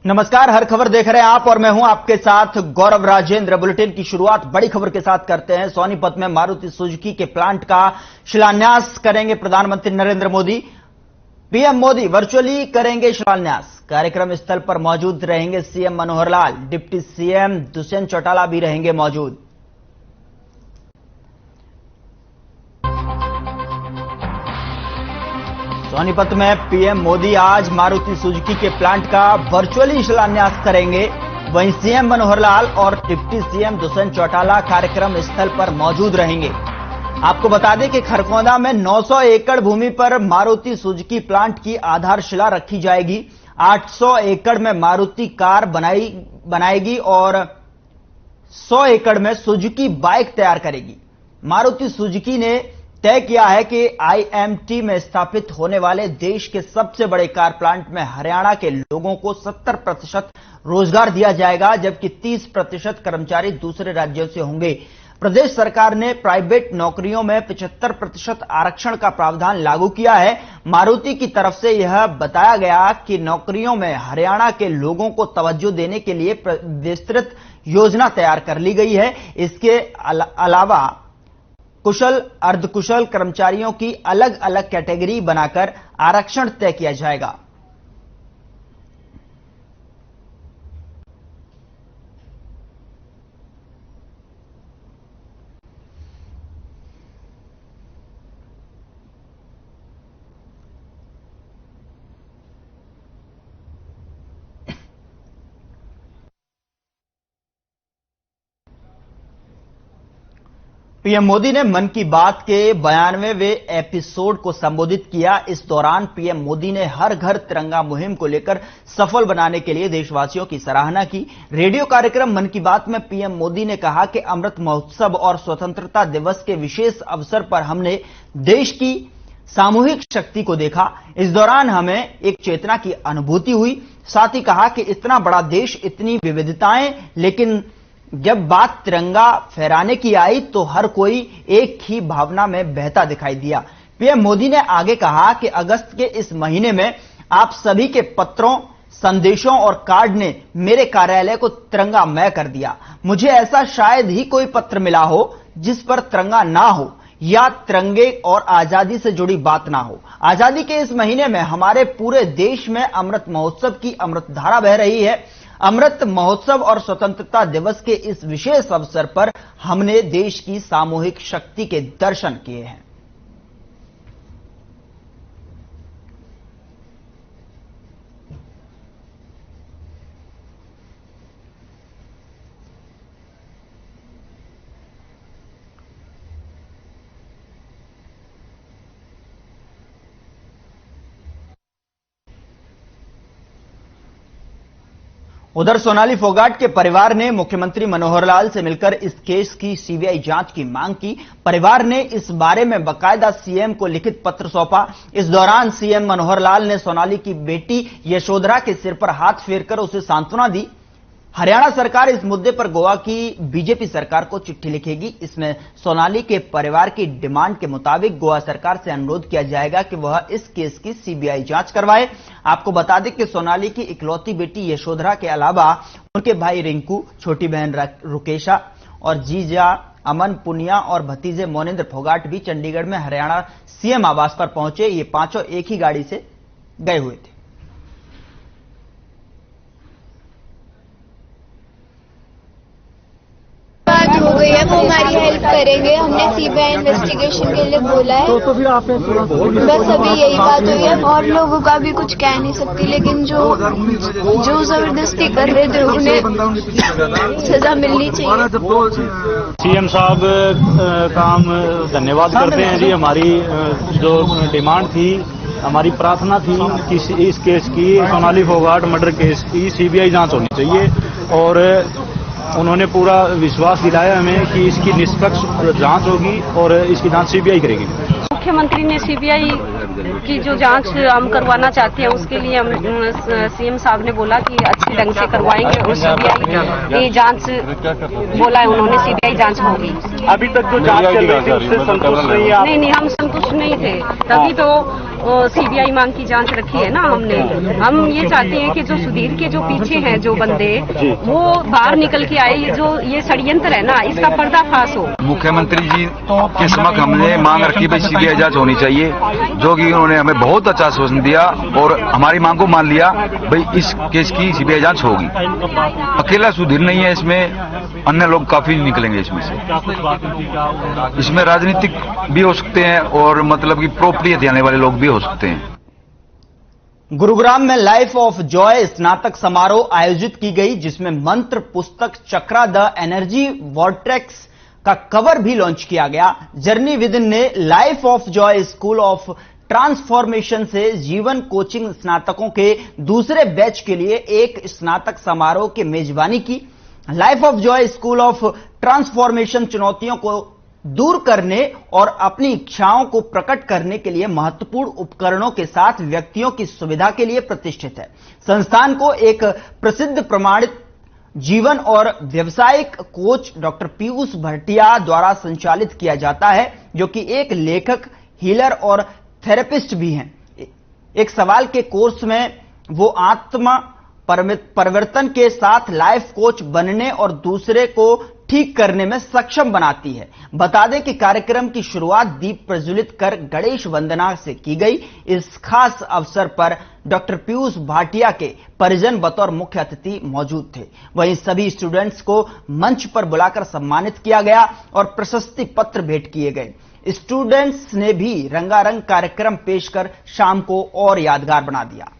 नमस्कार, हर खबर देख रहे हैं आप और मैं हूं आपके साथ गौरव राजेंद्र। बुलेटिन की शुरुआत बड़ी खबर के साथ करते हैं। सोनीपत में मारुति सुजुकी के प्लांट का शिलान्यास करेंगे प्रधानमंत्री नरेंद्र मोदी। पीएम मोदी वर्चुअली करेंगे शिलान्यास। कार्यक्रम स्थल पर मौजूद रहेंगे CM Manohar Lal, deputy CM Dushyant Chautala भी रहेंगे मौजूद। सोनीपत में पीएम मोदी आज मारुति सुजुकी के प्लांट का वर्चुअली शिलान्यास करेंगे। वहीं सीएम मनोहर लाल और डिप्टी सीएम दुष्यंत चौटाला कार्यक्रम स्थल पर मौजूद रहेंगे। आपको बता दें कि खरगोदा में 900 एकड़ भूमि पर मारुति सुजुकी प्लांट की आधारशिला रखी जाएगी। 800 एकड़ में मारुति कार बनाएगी और 100 एकड़ में सुजुकी बाइक तैयार करेगी। मारुति सुजुकी ने तय किया है कि आईएमटी में स्थापित होने वाले देश के सबसे बड़े कार प्लांट में हरियाणा के लोगों को 70% रोजगार दिया जाएगा, जबकि 30% कर्मचारी दूसरे राज्यों से होंगे। प्रदेश सरकार ने प्राइवेट नौकरियों में 75% आरक्षण का प्रावधान लागू किया है। मारुति की तरफ से यह बताया गया कि नौकरियों में हरियाणा के लोगों को तवज्जो देने के लिए विस्तृत योजना तैयार कर ली गई है। इसके अलावा कुशल अर्धकुशल कर्मचारियों की अलग अलग कैटेगरी बनाकर आरक्षण तय किया जाएगा। पीएम मोदी ने मन की बात के 92वें एपिसोड को संबोधित किया। इस दौरान पीएम मोदी ने हर घर तिरंगा मुहिम को लेकर सफल बनाने के लिए देशवासियों की सराहना की। रेडियो कार्यक्रम मन की बात में पीएम मोदी ने कहा कि अमृत महोत्सव और स्वतंत्रता दिवस के विशेष अवसर पर हमने देश की सामूहिक शक्ति को देखा। इस दौरान हमें एक चेतना की अनुभूति हुई। साथ ही कहा कि इतना बड़ा देश, इतनी विविधताएं, लेकिन जब बात तिरंगा फहराने की आई तो हर कोई एक ही भावना में बहता दिखाई दिया। पीएम मोदी ने आगे कहा कि अगस्त के इस महीने में आप सभी के पत्रों, संदेशों और कार्ड ने मेरे कार्यालय को तिरंगामय कर दिया। मुझे ऐसा शायद ही कोई पत्र मिला हो जिस पर तिरंगा ना हो या तिरंगे और आजादी से जुड़ी बात ना हो। आजादी के इस महीने में हमारे पूरे देश में अमृत महोत्सव की अमृत धारा बह रही है। अमृत महोत्सव और स्वतंत्रता दिवस के इस विशेष अवसर पर हमने देश की सामूहिक शक्ति के दर्शन किए हैं। उधर सोनाली फोगाट के परिवार ने मुख्यमंत्री मनोहर लाल से मिलकर इस केस की सीबीआई जांच की मांग की। परिवार ने इस बारे में बाकायदा सीएम को लिखित पत्र सौंपा। इस दौरान सीएम मनोहर लाल ने सोनाली की बेटी यशोधरा के सिर पर हाथ फेरकर उसे सांत्वना दी। हरियाणा सरकार इस मुद्दे पर गोवा की बीजेपी सरकार को चिट्ठी लिखेगी। इसमें सोनाली के परिवार की डिमांड के मुताबिक गोवा सरकार से अनुरोध किया जाएगा कि वह इस केस की सीबीआई जांच करवाए। आपको बता दें कि सोनाली की इकलौती बेटी यशोधरा के अलावा उनके भाई रिंकू, छोटी बहन रुकेशा और जीजा अमन पुनिया और भतीजे मोनिंद्र फोगाट भी चंडीगढ़ में हरियाणा सीएम आवास पर पहुंचे। ये पांचों एक ही गाड़ी से गए हुए थे। हो गई है, वो हमारी हेल्प करेंगे। हमने सीबीआई इन्वेस्टिगेशन के लिए बोला है। तो फिर आपने बस अभी यही बात हुई है और लोगों का भी कुछ कह नहीं सकती, लेकिन जो जबरदस्ती कर रहे थे उन्हें सजा मिलनी चाहिए। सीएम साहब का हम धन्यवाद करते हैं जी। हमारी जो डिमांड थी, हमारी प्रार्थना थी कि इस केस की, सोनाली फोगाट मर्डर केस की सीबीआई जांच होनी चाहिए और उन्होंने पूरा विश्वास दिलाया हमें कि इसकी निष्पक्ष जांच होगी और इसकी जांच सीबीआई करेगी। मुख्यमंत्री ने सीबीआई की जो जांच हम करवाना चाहते हैं उसके लिए हम सीएम साहब ने बोला कि अच्छे ढंग से करवाएंगे और सीबीआई जांच बोला है उन्होंने, सीबीआई जांच होगी। अभी तक जो जांच चल रही थी उससे संतुष्ट नहीं है? नहीं, हम संतुष्ट नहीं थे, तभी तो सीबीआई मांग की जांच रखी है ना हमने। हम ये चाहते हैं कि जो सुधीर के जो पीछे हैं जो बंदे, वो बाहर निकल के आए, ये षड्यंत्र है ना, इसका पर्दाफाश हो। मुख्यमंत्री जी के समक्ष हमने मांग रखी भाई सीबीआई जांच होनी चाहिए, जो कि उन्होंने हमें बहुत अच्छा आश्वासन दिया और हमारी मांग को मान लिया। भाई इस केस की सीबीआई जांच होगी। अकेला सुधीर नहीं है इसमें, अन्य लोग काफी निकलेंगे इसमें से। इसमें राजनीतिक भी हो सकते हैं और मतलब कि प्रॉपर्टी हथियाने वाले लोग भी हो सकते हैं। गुरुग्राम में लाइफ ऑफ जॉय स्नातक समारोह आयोजित की गई, जिसमें मंत्र पुस्तक चक्रा द एनर्जी वॉर्टेक्स का कवर भी लॉन्च किया गया। जर्नी विदिन ने life of Joy school of transformation से जीवन कोचिंग स्नातकों के दूसरे बैच के लिए एक स्नातक समारोह की मेजबानी की। Life of Joy school of transformation चुनौतियों को दूर करने और अपनी इच्छाओं को प्रकट करने के लिए महत्वपूर्ण उपकरणों के साथ व्यक्तियों की सुविधा के लिए प्रतिष्ठित है। संस्थान को एक प्रसिद्ध प्रमाणित जीवन और व्यवसायिक कोच डॉक्टर पीयूष भाटिया द्वारा संचालित किया जाता है, जो कि एक लेखक, हीलर और थेरेपिस्ट भी हैं। एक सवाल के कोर्स में वो आत्मा परिवर्तन के साथ लाइफ कोच बनने और दूसरे को ठीक करने में सक्षम बनाती है। बता दें कि कार्यक्रम की शुरुआत दीप प्रज्वलित कर गणेश वंदना से की गई। इस खास अवसर पर डॉक्टर पीयूष भाटिया के परिजन बतौर मुख्य अतिथि मौजूद थे। वहीं सभी स्टूडेंट्स को मंच पर बुलाकर सम्मानित किया गया और प्रशस्ति पत्र भेंट किए गए। स्टूडेंट्स ने भी रंगारंग कार्यक्रम पेश कर शाम को और यादगार बना दिया।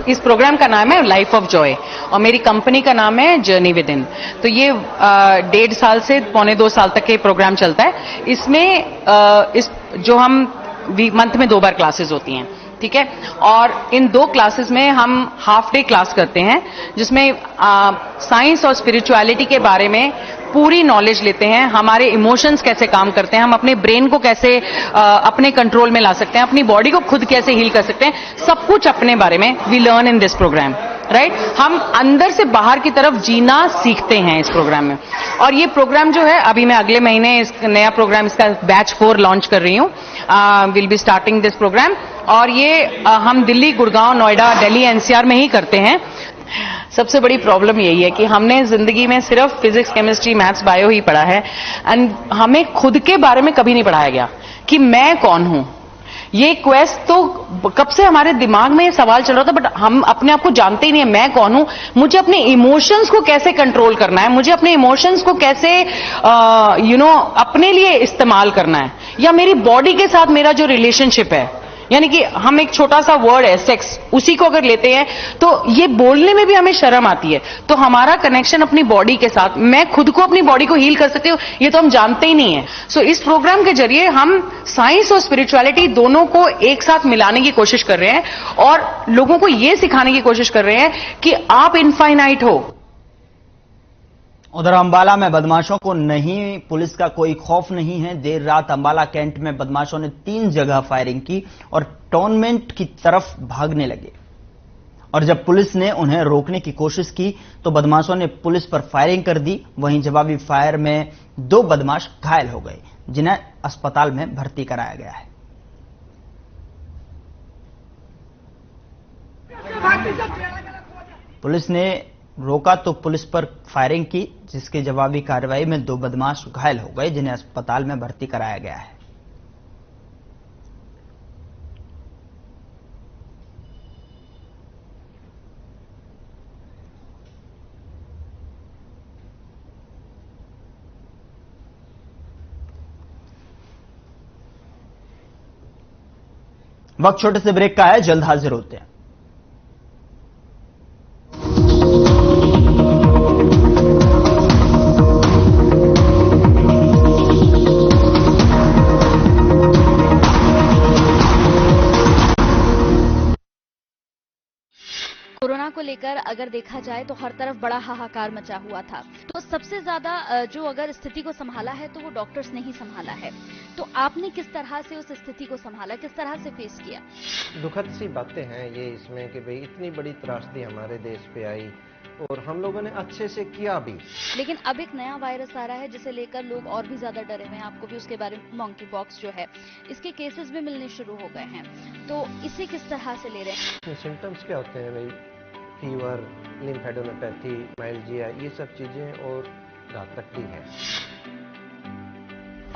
इस प्रोग्राम का नाम है लाइफ ऑफ जॉय और मेरी कंपनी का नाम है जर्नी विद इन। तो ये 1.5 साल से 1.25 साल तक के प्रोग्राम चलता है। इसमें जो हम मंथ में 2 बार क्लासेस होती हैं, ठीक है, और इन 2 क्लासेस में हम हाफ डे क्लास करते हैं, जिसमें साइंस और स्पिरिचुअलिटी के बारे में पूरी नॉलेज लेते हैं। हमारे इमोशंस कैसे काम करते हैं, हम अपने ब्रेन को कैसे अपने कंट्रोल में ला सकते हैं, अपनी बॉडी को खुद कैसे हील कर सकते हैं, सब कुछ अपने बारे में we learn in this program, right. हम अंदर से बाहर की तरफ जीना सीखते हैं इस प्रोग्राम में। और ये प्रोग्राम जो है, अभी मैं अगले महीने इस नया प्रोग्राम, इसका बैच 4 लॉन्च कर रही हूँ। Will be starting this program. और ये हम दिल्ली, गुड़गांव, नोएडा, दिल्ली, एनसीआर में ही करते हैं। सबसे बड़ी प्रॉब्लम यही है कि हमने जिंदगी में सिर्फ फिजिक्स, केमिस्ट्री, मैथ्स, बायो ही पढ़ा है एंड हमें खुद के बारे में कभी नहीं पढ़ाया गया कि मैं कौन हूं। ये क्वेस्ट तो कब से हमारे दिमाग में ये सवाल चल रहा था, बट हम अपने आप को जानते ही नहीं है मैं कौन हूं, मुझे अपने इमोशंस को कैसे कंट्रोल करना है, मुझे अपने इमोशंस को कैसे अपने लिए इस्तेमाल करना है, या मेरी बॉडी के साथ मेरा जो रिलेशनशिप है, यानी कि हम एक छोटा सा वर्ड है सेक्स, उसी को अगर लेते हैं तो ये बोलने में भी हमें शर्म आती है। तो हमारा कनेक्शन अपनी बॉडी के साथ, मैं खुद को अपनी बॉडी को हील कर सकती हूँ, ये तो हम जानते ही नहीं है। सो इस प्रोग्राम के जरिए हम साइंस और स्पिरिचुअलिटी दोनों को एक साथ मिलाने की कोशिश कर रहे हैं और लोगों को ये सिखाने की कोशिश कर रहे हैं कि आप इनफाइनाइट हो। उधर अंबाला में बदमाशों को नहीं, पुलिस का कोई खौफ नहीं है। देर रात अंबाला कैंट में बदमाशों ने 3 जगह फायरिंग की और टोर्नामेंट की तरफ भागने लगे। और जब पुलिस ने उन्हें रोकने की कोशिश की तो बदमाशों ने पुलिस पर फायरिंग कर दी। वहीं जवाबी फायर में 2 बदमाश घायल हो गए, जिन्हें अस्पताल में भर्ती कराया गया है। पुलिस ने रोका तो पुलिस पर फायरिंग की, जिसके जवाबी कार्रवाई में 2 बदमाश घायल हो गए, जिन्हें अस्पताल में भर्ती कराया गया है। वक्त छोटे से ब्रेक का है, जल्द हाजिर होते हैं। कोरोना को लेकर अगर देखा जाए तो हर तरफ बड़ा हाहाकार मचा हुआ था। तो सबसे ज्यादा जो अगर स्थिति को संभाला है तो वो डॉक्टर्स ने ही संभाला है। तो आपने किस तरह से उस स्थिति को संभाला, किस तरह से फेस किया? दुखद सी बातें हैं ये इसमें कि भाई इतनी बड़ी त्रासदी हमारे देश पे आई और हम लोगों ने अच्छे से किया भी। लेकिन अब एक नया वायरस आ रहा है जिसे लेकर लोग और भी ज्यादा डरे हुए हैं। आपको भी उसके बारे में, मंकी पॉक्स जो है, इसके केसेस भी मिलने शुरू हो गए हैं, तो इसे किस तरह से ले रहे हैं? सिम्टम्स क्या होते हैं भाई? फीवर, लिम्फेडेनोपैथी, माइल्जिया, ये सब चीजें और घातक भी है।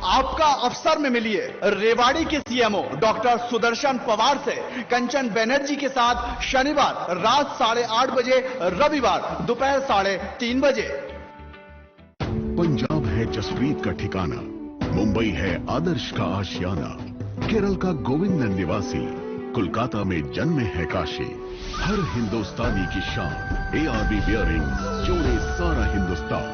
आपका अफसर में मिलिए रेवाड़ी के सीएमओ डॉक्टर सुदर्शन पवार से कंचन बनर्जी के साथ शनिवार रात 8:30 बजे, रविवार दोपहर 3:30 बजे। पंजाब है जसप्रीत का ठिकाना, मुंबई है आदर्श का आशियाना, केरल का गोविंद निवासी, कोलकाता में जन्मे है काशी। हर हिंदुस्तानी की शान ARB बियरिंग्स, जोड़े सारा हिंदुस्तान।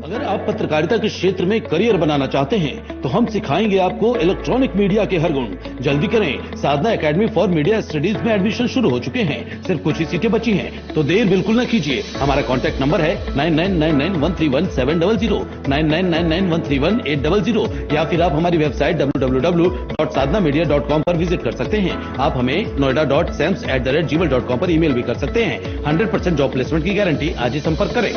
अगर आप पत्रकारिता के क्षेत्र में करियर बनाना चाहते हैं तो हम सिखाएंगे आपको इलेक्ट्रॉनिक मीडिया के हर गुण। जल्दी करें, साधना एकेडमी फॉर मीडिया स्टडीज में एडमिशन शुरू हो चुके हैं, सिर्फ कुछ ही सीटें बची हैं, तो देर बिल्कुल न कीजिए। हमारा कॉन्टैक्ट नंबर है 9999131700, 9999131800, या फिर आप हमारी वेबसाइट www.sadhnamedia.com पर विजिट कर सकते हैं। आप हमें noida.sams@gmail.com पर ईमेल भी कर सकते हैं। 100% जॉब प्लेसमेंट की गारंटी। आज ही संपर्क करें।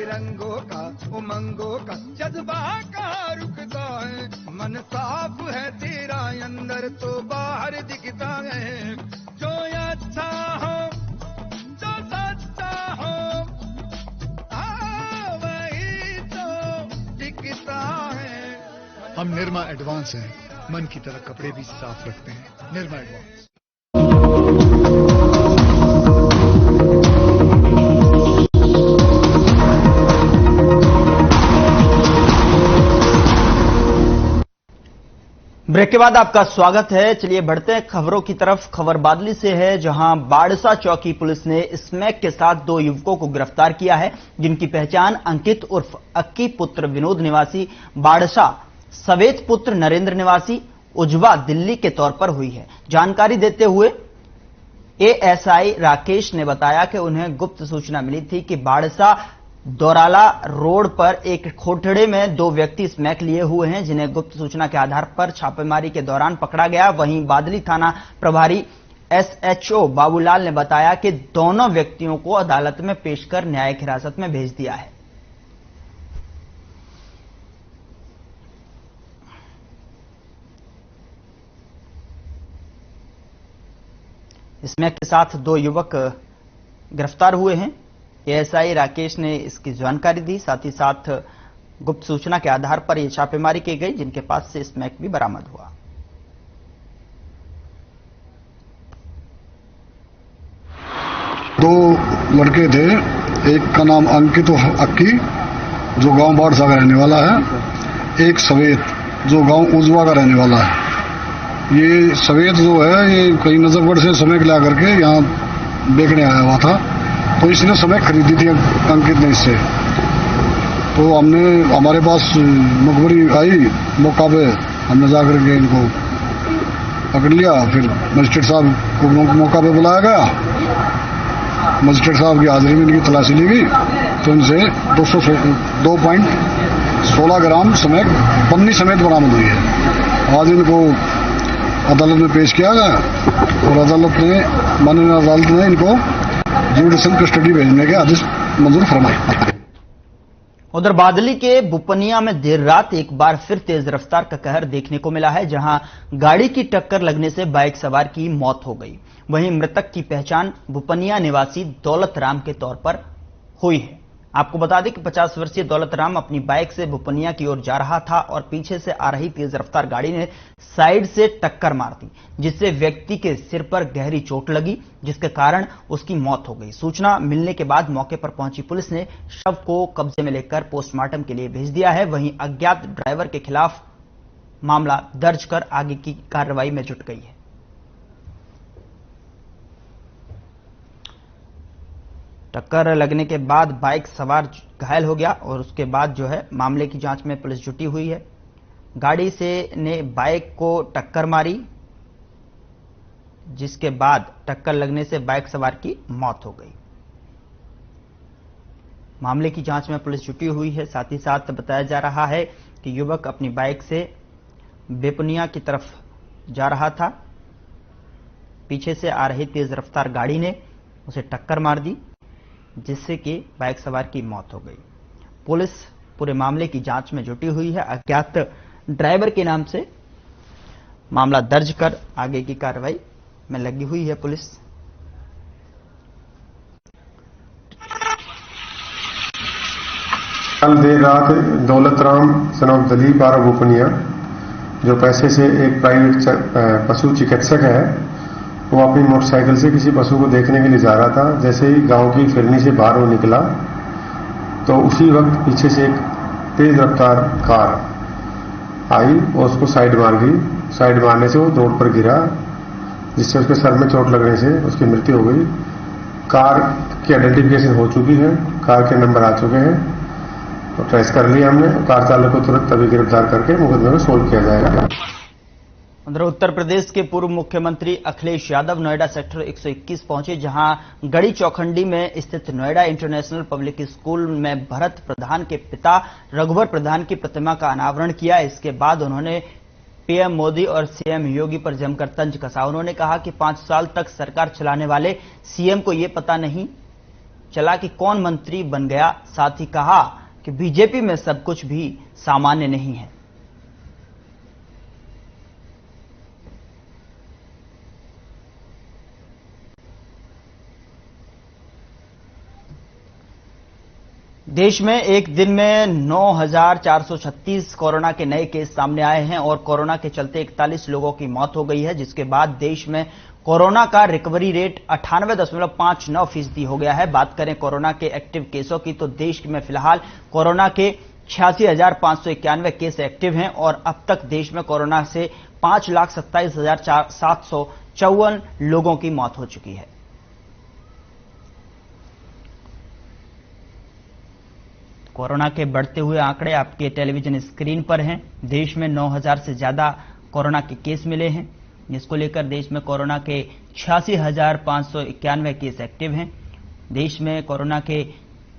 रंगों का, उमंगों का जज्बा का रुकता है, मन साफ है तेरा अंदर तो बाहर दिखता है। जो अच्छा हो, जो सच्चा हो, वही तो दिखता है। हम निर्मा एडवांस हैं, मन की तरह कपड़े भी साफ रखते हैं। निर्मा एडवांस। ब्रेक के बाद आपका स्वागत है। चलिए बढ़ते हैं खबरों की तरफ। खबर बादली से है, जहां बाड़सा चौकी पुलिस ने स्मैक के साथ 2 युवकों को गिरफ्तार किया है, जिनकी पहचान अंकित उर्फ अक्की पुत्र विनोद निवासी बाड़सा, सवेत पुत्र नरेंद्र निवासी उजवा दिल्ली के तौर पर हुई है। जानकारी देते हुए ASI राकेश ने बताया कि उन्हें गुप्त सूचना मिली थी कि बाड़सा दौराला रोड पर एक खोटड़े में 2 व्यक्ति स्मैक लिए हुए हैं, जिन्हें गुप्त सूचना के आधार पर छापेमारी के दौरान पकड़ा गया। वहीं बादली थाना प्रभारी SHO बाबूलाल ने बताया कि दोनों व्यक्तियों को अदालत में पेश कर न्यायिक हिरासत में भेज दिया है। स्मैक के साथ 2 युवक गिरफ्तार हुए हैं। ASI राकेश ने इसकी जानकारी दी। साथ ही साथ गुप्त सूचना के आधार पर यह छापेमारी की गई, जिनके पास से स्मैक भी बरामद हुआ। दो लड़के थे, एक का नाम अंकित अक्की जो गांव बाड़सा का रहने वाला है, एक सवेत जो गांव उजवा का रहने वाला है। ये सवेत जो है ये कई नजरगढ़ से समय ला करके यहाँ बेचने आया हुआ था, तो इसने समय खरीदी थी अंकित ने इससे। तो हमने, हमारे पास मुखबरी आई, मौका पे हमने जाकर के इनको पकड़ लिया। फिर मजिस्ट्रेट साहब को मौका पे बुलाया गया, मजिस्ट्रेट साहब की हाजिरी में इनकी तलाशी ली गई, तो इनसे 2.16 ग्राम समय पन्नी समेत बरामद हुई है। आज इनको अदालत में पेश किया गया और अदालत ने, माननीय अदालत ने इनको जुडिशियल कस्टडी भेजने के आदेश मंजूर फरमाए। उधर बादली के बुपनिया में देर रात एक बार फिर तेज रफ्तार का कहर देखने को मिला है, जहां गाड़ी की टक्कर लगने से बाइक सवार की मौत हो गई। वहीं मृतक की पहचान बुपनिया निवासी दौलत राम के तौर पर हुई है। आपको बता दें कि 50 वर्षीय दौलत राम अपनी बाइक से बुपनिया की ओर जा रहा था और पीछे से आ रही तेज रफ्तार गाड़ी ने साइड से टक्कर मार दी, जिससे व्यक्ति के सिर पर गहरी चोट लगी, जिसके कारण उसकी मौत हो गई। सूचना मिलने के बाद मौके पर पहुंची पुलिस ने शव को कब्जे में लेकर पोस्टमार्टम के लिए भेज दिया है। वहीं अज्ञात ड्राइवर के खिलाफ मामला दर्ज कर आगे की कार्रवाई में जुट गई है। टक्कर लगने के बाद बाइक सवार घायल हो गया और उसके बाद जो है मामले की जांच में पुलिस जुटी हुई है। गाड़ी से ने बाइक को टक्कर मारी, जिसके बाद टक्कर लगने से बाइक सवार की मौत हो गई। मामले की जांच में पुलिस जुटी हुई है। साथ ही साथ बताया जा रहा है कि युवक अपनी बाइक से बेपुनिया की तरफ जा रहा था। पीछे से आ रही तेज रफ्तार गाड़ी ने उसे टक्कर मार दी, जिससे कि बाइक सवार की मौत हो गई। पुलिस पूरे मामले की जांच में जुटी हुई है। अज्ञात ड्राइवर के नाम से मामला दर्ज कर आगे की कार्रवाई में लगी हुई है पुलिस। कल देर रात Daulat Ram son of Dalip R Bopaniya, जो पैसे से एक प्राइवेट पशु चिकित्सक है, वो अपनी मोटरसाइकिल से किसी पशु को देखने के लिए जा रहा था। जैसे ही गांव की फिरनी से बाहर वो निकला तो उसी वक्त पीछे से एक तेज रफ्तार कार आई और उसको साइड मार गई। साइड मारने से वो रोड पर गिरा, जिससे उसके सर में चोट लगने से उसकी मृत्यु हो गई। कार की आइडेंटिफिकेशन हो चुकी है, कार के नंबर आ चुके हैं, तो ट्रेस कर लिया हमने। कार चालक को तुरंत तभी गिरफ्तार करके मुकदमे में सोल्व किया जाएगा। उधर उत्तर प्रदेश के पूर्व मुख्यमंत्री अखिलेश यादव नोएडा सेक्टर 121 पहुंचे, जहां गढ़ी चौखंडी में स्थित नोएडा इंटरनेशनल पब्लिक स्कूल में भरत प्रधान के पिता रघुवर प्रधान की प्रतिमा का अनावरण किया। इसके बाद उन्होंने पीएम मोदी और सीएम योगी पर जमकर तंज कसा। उन्होंने कहा कि 5 साल तक सरकार चलाने वाले सीएम को यह पता नहीं चला कि कौन मंत्री बन गया। साथ ही कहा कि बीजेपी में सब कुछ भी सामान्य नहीं है। देश में एक दिन में 9,436 कोरोना के नए केस सामने आए हैं और कोरोना के चलते 41 लोगों की मौत हो गई है, जिसके बाद देश में कोरोना का रिकवरी रेट 98.59% हो गया है। बात करें कोरोना के एक्टिव केसों की तो देश में फिलहाल कोरोना के 86,591 केस एक्टिव हैं और अब तक देश में कोरोना से 5,27,754 लोगों की मौत हो चुकी है। कोरोना के बढ़ते हुए आंकड़े आपके टेलीविजन स्क्रीन पर हैं। देश में 9,000 से ज्यादा कोरोना के केस मिले हैं, जिसको लेकर देश में कोरोना के 86,591 केस एक्टिव हैं। देश में कोरोना के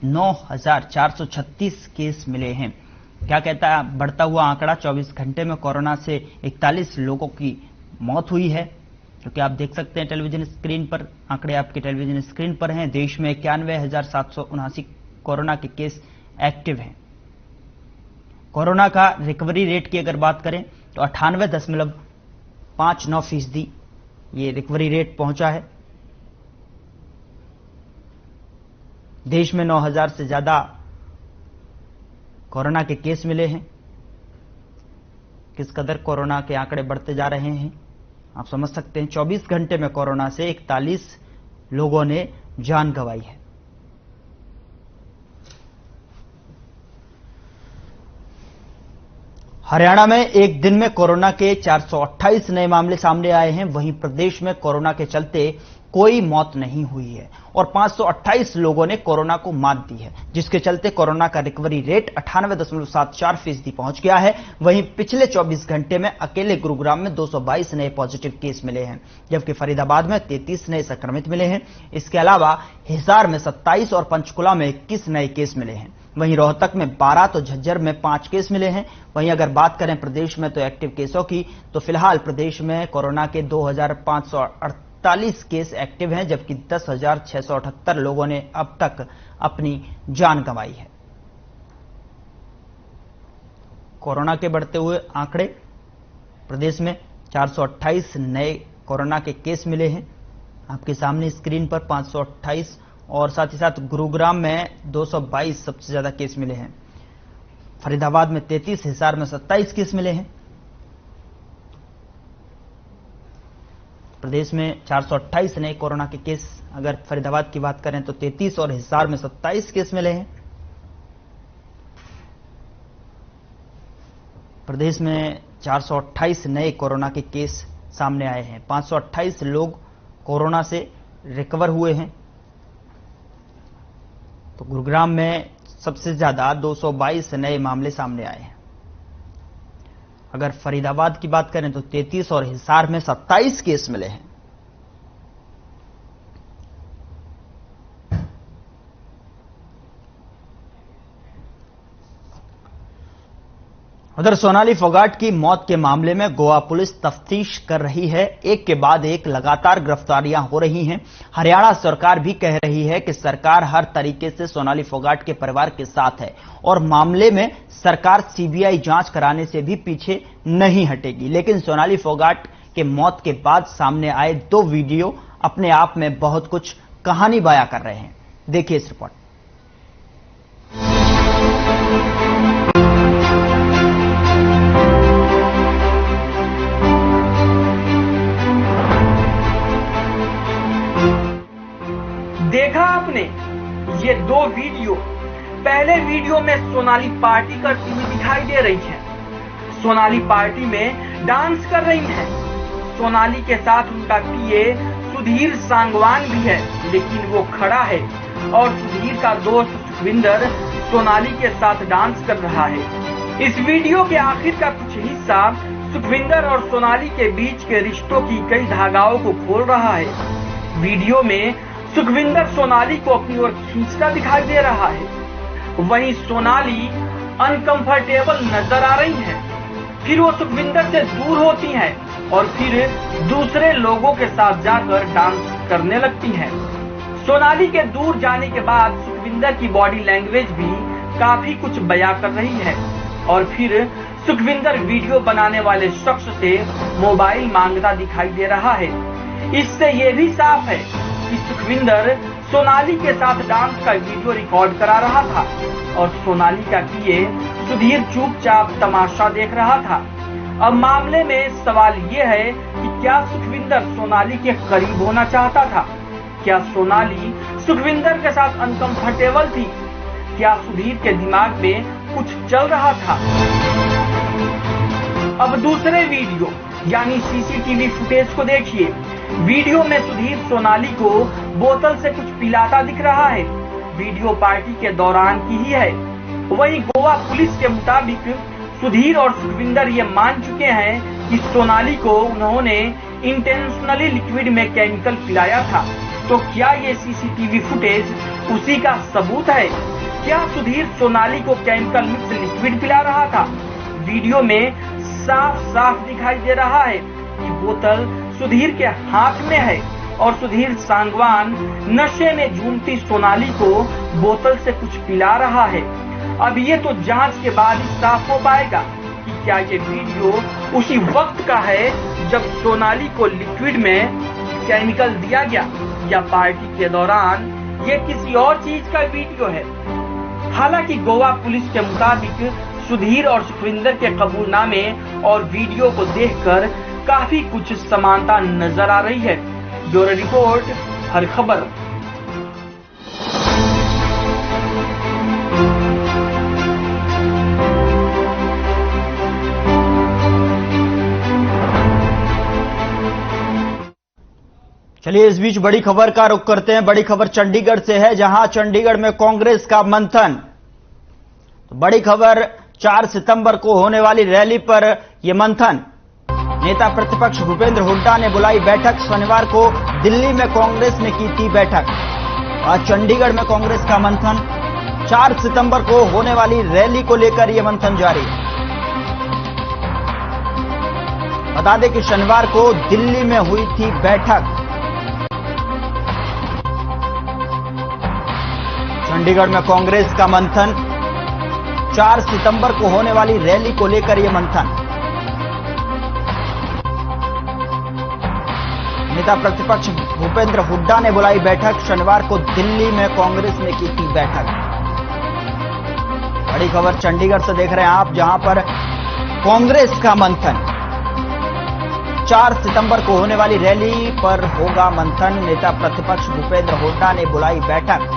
9,436 केस मिले हैं। क्या कहता है बढ़ता हुआ आंकड़ा? 24 घंटे में कोरोना से 41 लोगों की मौत हुई है, क्योंकि आप देख सकते हैं टेलीविजन स्क्रीन पर आंकड़े आपके टेलीविजन स्क्रीन पर हैं। देश में 91,779 कोरोना के केस एक्टिव हैं। कोरोना का रिकवरी रेट की अगर बात करें तो 98.59% ये रिकवरी रेट पहुंचा है। देश में 9,000 से ज्यादा कोरोना के केस मिले हैं। किस कदर कोरोना के आंकड़े बढ़ते जा रहे हैं आप समझ सकते हैं। 24 घंटे में कोरोना से 41 लोगों ने जान गंवाई है। हरियाणा में एक दिन में कोरोना के 428 नए मामले सामने आए हैं। वहीं प्रदेश में कोरोना के चलते कोई मौत नहीं हुई है और 528 लोगों ने कोरोना को मात दी है, जिसके चलते कोरोना का रिकवरी रेट 98.74% पहुंच गया है। वहीं पिछले 24 घंटे में अकेले गुरुग्राम में 222 नए पॉजिटिव केस मिले हैं, जबकि फरीदाबाद में 33 नए संक्रमित मिले हैं। इसके अलावा हिसार में 27 और पंचकुला में 21 नए केस मिले हैं। वहीं रोहतक में 12 तो झज्जर में 5 केस मिले हैं। वहीं अगर बात करें प्रदेश में तो एक्टिव केसों की, तो फिलहाल प्रदेश में कोरोना के 2,548 केस एक्टिव हैं, जबकि 10,678 लोगों ने अब तक अपनी जान गंवाई है। कोरोना के बढ़ते हुए आंकड़े, प्रदेश में 428 नए कोरोना के केस मिले हैं आपके सामने स्क्रीन पर 528, और साथ ही साथ गुरुग्राम में 222 सबसे ज्यादा केस मिले हैं। फरीदाबाद में 33, हिसार में 27 केस मिले हैं। प्रदेश में 428 नए कोरोना के केस, अगर फरीदाबाद की बात करें तो 33 और हिसार में 27 केस मिले हैं। प्रदेश में 428 नए कोरोना के केस सामने आए हैं। 528 लोग कोरोना से रिकवर हुए हैं। तो गुरुग्राम में सबसे ज्यादा 222 नए मामले सामने आए हैं। अगर फरीदाबाद की बात करें तो 33 और हिसार में 27 केस मिले हैं। उधर सोनाली फोगाट की मौत के मामले में गोवा पुलिस तफ्तीश कर रही है। एक के बाद एक लगातार गिरफ्तारियां हो रही हैं। हरियाणा सरकार भी कह रही है कि सरकार हर तरीके से सोनाली फोगाट के परिवार के साथ है और मामले में सरकार सीबीआई जांच कराने से भी पीछे नहीं हटेगी। लेकिन सोनाली फोगाट के मौत के बाद सामने आए 2 वीडियो अपने आप में बहुत कुछ कहानी बयां कर रहे हैं। देखिए इस रिपोर्ट। देखा आपने ये 2 वीडियो। पहले वीडियो में सोनाली पार्टी करती हुई दिखाई दे रही है। सोनाली पार्टी में डांस कर रही है। सोनाली के साथ उनका पीए सुधीर सांगवान भी है, लेकिन वो खड़ा है और सुधीर का दोस्त सुखविंदर सोनाली के साथ डांस कर रहा है। इस वीडियो के आखिर का कुछ हिस्सा सुखविंदर और सोनाली के बीच के रिश्तों की कई धागाओं को खोल रहा है। वीडियो में सुखविंदर सोनाली को अपनी ओर खींचता दिखाई दे रहा है। वहीं सोनाली अनकंफर्टेबल नजर आ रही है। फिर वो सुखविंदर से दूर होती हैं और फिर दूसरे लोगों के साथ जाकर डांस करने लगती हैं। सोनाली के दूर जाने के बाद सुखविंदर की बॉडी लैंग्वेज भी काफी कुछ बयां कर रही है और फिर सुखविंदर वीडियो बनाने वाले शख्स से मोबाइल मांगता दिखाई दे रहा है। इससे ये भी साफ है कि सुखविंदर सोनाली के साथ डांस का वीडियो रिकॉर्ड करा रहा था और सोनाली का पीए सुधीर चुपचाप तमाशा देख रहा था। अब मामले में सवाल ये है कि क्या सुखविंदर सोनाली के करीब होना चाहता था? क्या सोनाली सुखविंदर के साथ अनकंफर्टेबल थी? क्या सुधीर के दिमाग में कुछ चल रहा था? अब दूसरे वीडियो यानी सीसीटीवी फुटेज को देखिए। वीडियो में सुधीर सोनाली को बोतल से कुछ पिलाता दिख रहा है। वीडियो पार्टी के दौरान की ही है। वहीं गोवा पुलिस के मुताबिक सुधीर और सुखविंदर ये मान चुके हैं कि सोनाली को उन्होंने इंटेंशनली लिक्विड में केमिकल पिलाया था। तो क्या ये सीसीटीवी फुटेज उसी का सबूत है? क्या सुधीर सोनाली को केमिकल मिक्स लिक्विड पिला रहा था? वीडियो में साफ साफ दिखाई दे रहा है कि बोतल सुधीर के हाथ में है और सुधीर सांगवान नशे में झूमती सोनाली को बोतल से कुछ पिला रहा है। अब ये तो जांच के बाद ही साफ हो पाएगा कि क्या ये वीडियो उसी वक्त का है जब सोनाली को लिक्विड में केमिकल दिया गया या पार्टी के दौरान ये किसी और चीज का वीडियो है। हालांकि गोवा पुलिस के मुताबिक सुधीर और सुखविंदर के कबूलनामे और वीडियो को देखकर काफी कुछ समानता नजर आ रही है। ब्यूरो रिपोर्ट, हर खबर। चलिए इस बीच बड़ी खबर का रुख करते हैं। बड़ी खबर चंडीगढ़ से है, जहां चंडीगढ़ में कांग्रेस का मंथन। तो बड़ी खबर 4 सितंबर को होने वाली रैली पर यह मंथन। नेता प्रतिपक्ष भूपेंद्र हुड्डा ने बुलाई बैठक। शनिवार को दिल्ली में कांग्रेस ने की थी बैठक। आज चंडीगढ़ में कांग्रेस का मंथन। 4 सितंबर को होने वाली रैली को लेकर यह मंथन जारी। बता दें कि शनिवार को दिल्ली में हुई थी बैठक। चंडीगढ़ में कांग्रेस का मंथन। 4 सितंबर को होने वाली रैली को लेकर यह मंथन। नेता प्रतिपक्ष भूपेंद्र हुड्डा ने बुलाई बैठक। शनिवार को दिल्ली में कांग्रेस ने की थी बैठक। बड़ी खबर चंडीगढ़ से देख रहे हैं आप, जहां पर कांग्रेस का मंथन। 4 सितंबर को होने वाली रैली पर होगा मंथन। नेता प्रतिपक्ष भूपेंद्र हुड्डा ने बुलाई बैठक।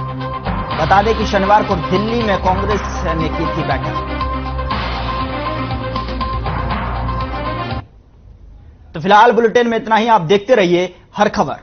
बता दें कि शनिवार को दिल्ली में कांग्रेस ने की थी बैठक। तो फिलहाल बुलेटिन में इतना ही। आप देखते रहिए हर खबर।